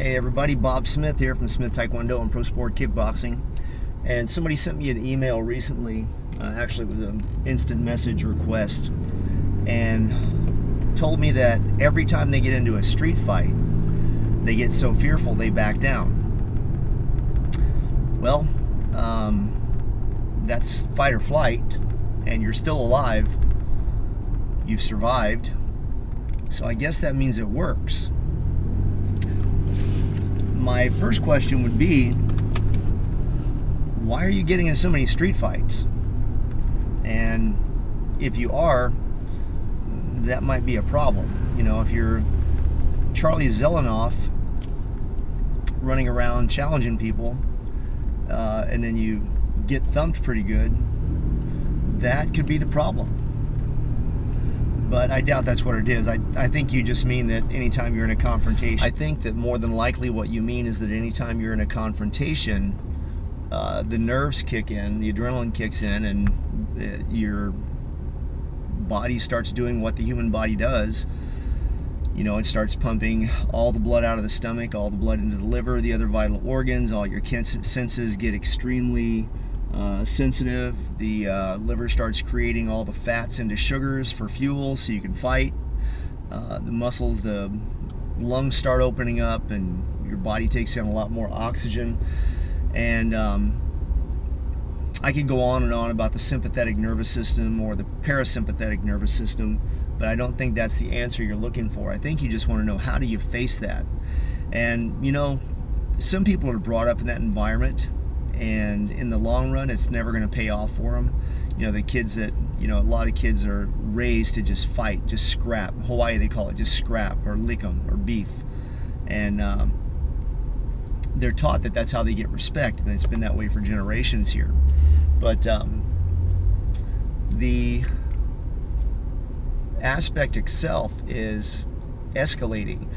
Hey everybody, Bob Smith here from Smith Taekwondo and Pro Sport Kickboxing. And somebody sent me an email recently, actually it was an instant message request, and told me that every time they get into a street fight, they get so fearful they back down. Well, that's fight or flight, and you're still alive. You've survived, so I guess that means it works. My first question would be, why are you getting in so many street fights? And if you are, that might be a problem. You know, if you're Charlie Zelenoff running around challenging people, and then you get thumped pretty good, that could be the problem. But I doubt that's what it is. I think you just mean that anytime you're in a confrontation. I think that more than likely what you mean is that anytime you're in a confrontation, the nerves kick in, the adrenaline kicks in, and your body starts doing what the human body does. You know, it starts pumping all the blood out of the stomach, all the blood into the liver, the other vital organs, all your senses get extremely sensitive. The liver starts creating all the fats into sugars for fuel so you can fight. The muscles, the lungs start opening up, and your body takes in a lot more oxygen. And I could go on and on about the sympathetic nervous system or the parasympathetic nervous system, but I don't think that's the answer you're looking for. I think you just want to know, how do you face that? And you know, some people are brought up in that environment, and in the long run it's never going to pay off for them. You know, the kids that, you know, a lot of kids are raised to just fight, just scrap. In Hawaii they call it just scrap, or lick'em, or beef. And they're taught that that's how they get respect, and it's been that way for generations here. But the aspect itself is escalating.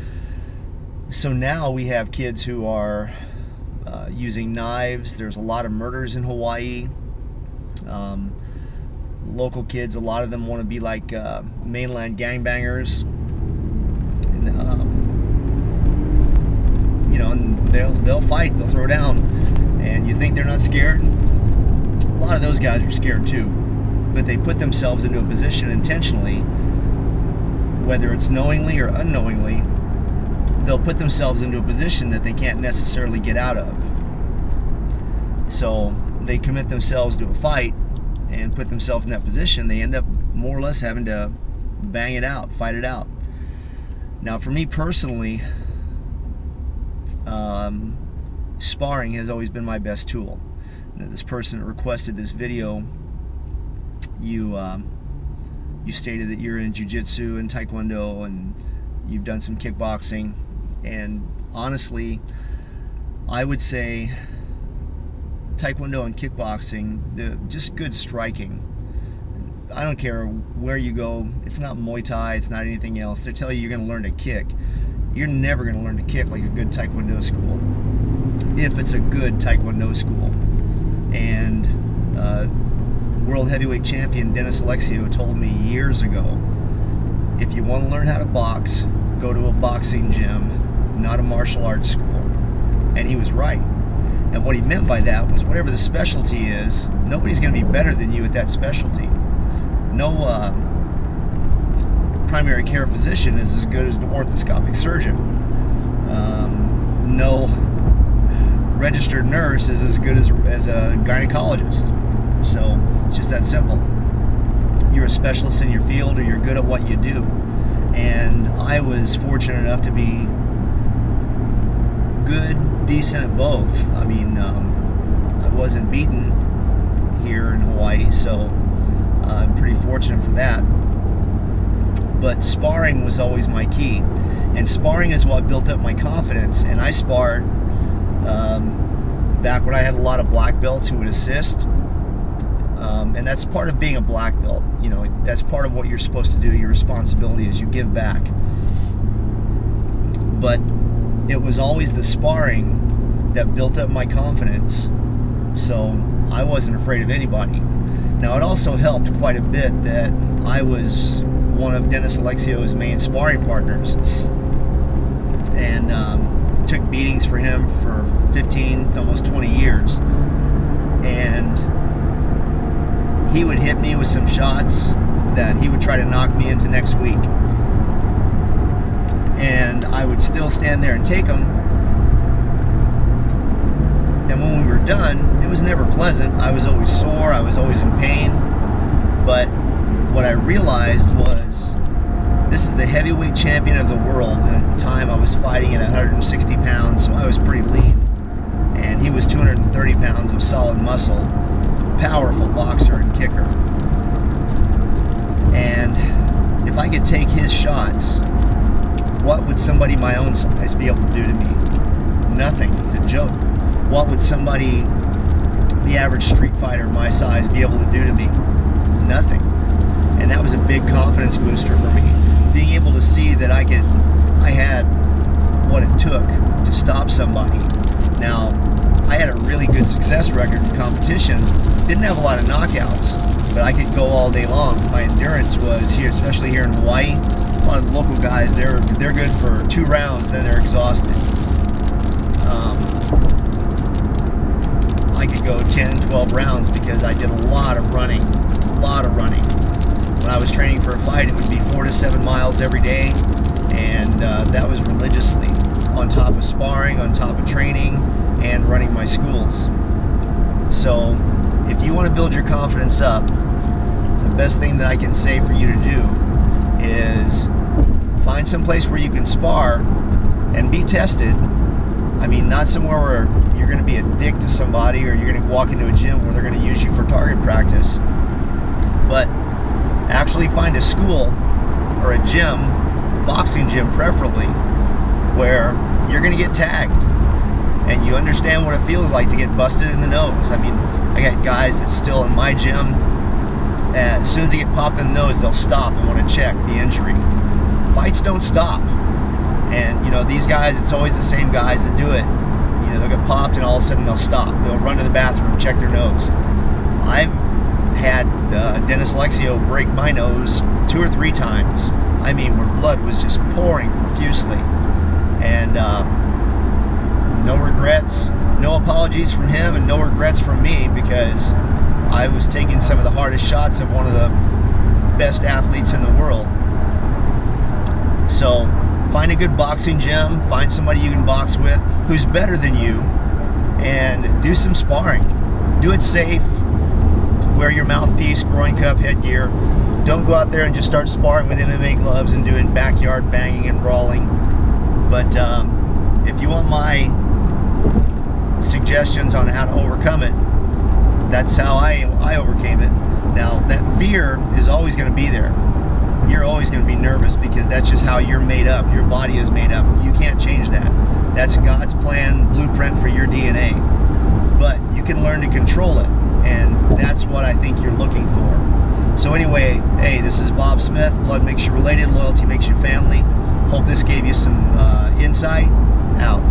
So now we have kids who are using knives. There's a lot of murders in Hawaii. Local kids, a lot of them want to be like mainland gangbangers. And, you know, and they'll fight, they'll throw down, and you think they're not scared? A lot of those guys are scared too, but they put themselves into a position intentionally, whether it's knowingly or unknowingly. They'll put themselves into a position that they can't necessarily get out of. So they commit themselves to a fight and put themselves in that position. They end up more or less having to bang it out, fight it out. Now for me personally, sparring has always been my best tool. Now, this person that requested this video, you stated that you're in jiu-jitsu and taekwondo, and you've done some kickboxing, and honestly I would say taekwondo and kickboxing, just good striking. I don't care where you go, it's not Muay Thai, it's not anything else. They tell you you're going to learn to kick. You're never going to learn to kick like a good taekwondo school, if it's a good taekwondo school. And world heavyweight champion Dennis Alexio told me years ago, if you want to learn how to box, go to a boxing gym, not a martial arts school. And he was right. And what he meant by that was, whatever the specialty is, nobody's going to be better than you at that specialty. No primary care physician is as good as an orthoscopic surgeon. No registered nurse is as good as a gynecologist. So it's just that simple. You're a specialist in your field, or you're good at what you do. And I was fortunate enough to be good, decent at both. I mean, I wasn't beaten here in Hawaii, so I'm pretty fortunate for that. But sparring was always my key, and sparring is what built up my confidence. And I sparred back when I had a lot of black belts who would assist. And that's part of being a black belt. You know, that's part of what you're supposed to do. Your responsibility is you give back. But it was always the sparring that built up my confidence, so I wasn't afraid of anybody. Now it also helped quite a bit that I was one of Dennis Alexio's main sparring partners, and took beatings for him for 15, almost 20 years. And he would hit me with some shots that he would try to knock me into next week. And I would still stand there and take them. And when we were done, it was never pleasant. I was always sore, I was always in pain. But what I realized was, this is the heavyweight champion of the world, and at the time I was fighting at 160 pounds, so I was pretty lean. And he was 230 pounds of solid muscle, powerful boxer and kicker. And if I could take his shots, what would somebody my own size be able to do to me? Nothing. It's a joke. What would somebody, the average street fighter my size, be able to do to me? Nothing. And that was a big confidence booster for me. Being able to see that I had what it took to stop somebody. Now, I had a really good success record in competition. Didn't have a lot of knockouts, but I could go all day long. My endurance was here, especially here in Hawaii. A lot of the local guys, they're good for 2 rounds, then they're exhausted. I could go 10, 12 rounds because I did a lot of running. When I was training for a fight, it would be 4 to 7 miles every day, and that was religiously, on top of sparring, on top of training, and running my schools. So if you want to build your confidence up, the best thing that I can say for you to do is find some place where you can spar and be tested. I mean, not somewhere where you're going to be a dick to somebody, or you're going to walk into a gym where they're going to use you for target practice, but actually find a school or a gym, boxing gym preferably, where you're going to get tagged and you understand what it feels like to get busted in the nose. I mean, I got guys that still in my gym, as soon as they get popped in the nose, they'll stop and want to check the injury. Fights don't stop. And, you know, these guys, it's always the same guys that do it. You know, they'll get popped and all of a sudden they'll stop. They'll run to the bathroom, check their nose. I've had Dennis Alexio break my nose 2 or 3 times. I mean, where blood was just pouring profusely. And no regrets, no apologies from him, and no regrets from me, because I was taking some of the hardest shots of one of the best athletes in the world. So find a good boxing gym, find somebody you can box with who's better than you, and do some sparring. Do it safe. Wear your mouthpiece, groin cup, headgear. Don't go out there and just start sparring with MMA gloves and doing backyard banging and brawling. But if you want my suggestions on how to overcome it, that's how I overcame it. Now, that fear is always going to be there. You're always going to be nervous because that's just how you're made up. Your body is made up. You can't change that. That's God's plan, blueprint for your DNA. But you can learn to control it, and that's what I think you're looking for. So anyway, hey, this is Bob Smith. Blood makes you related, loyalty makes you family. Hope this gave you some insight. Out.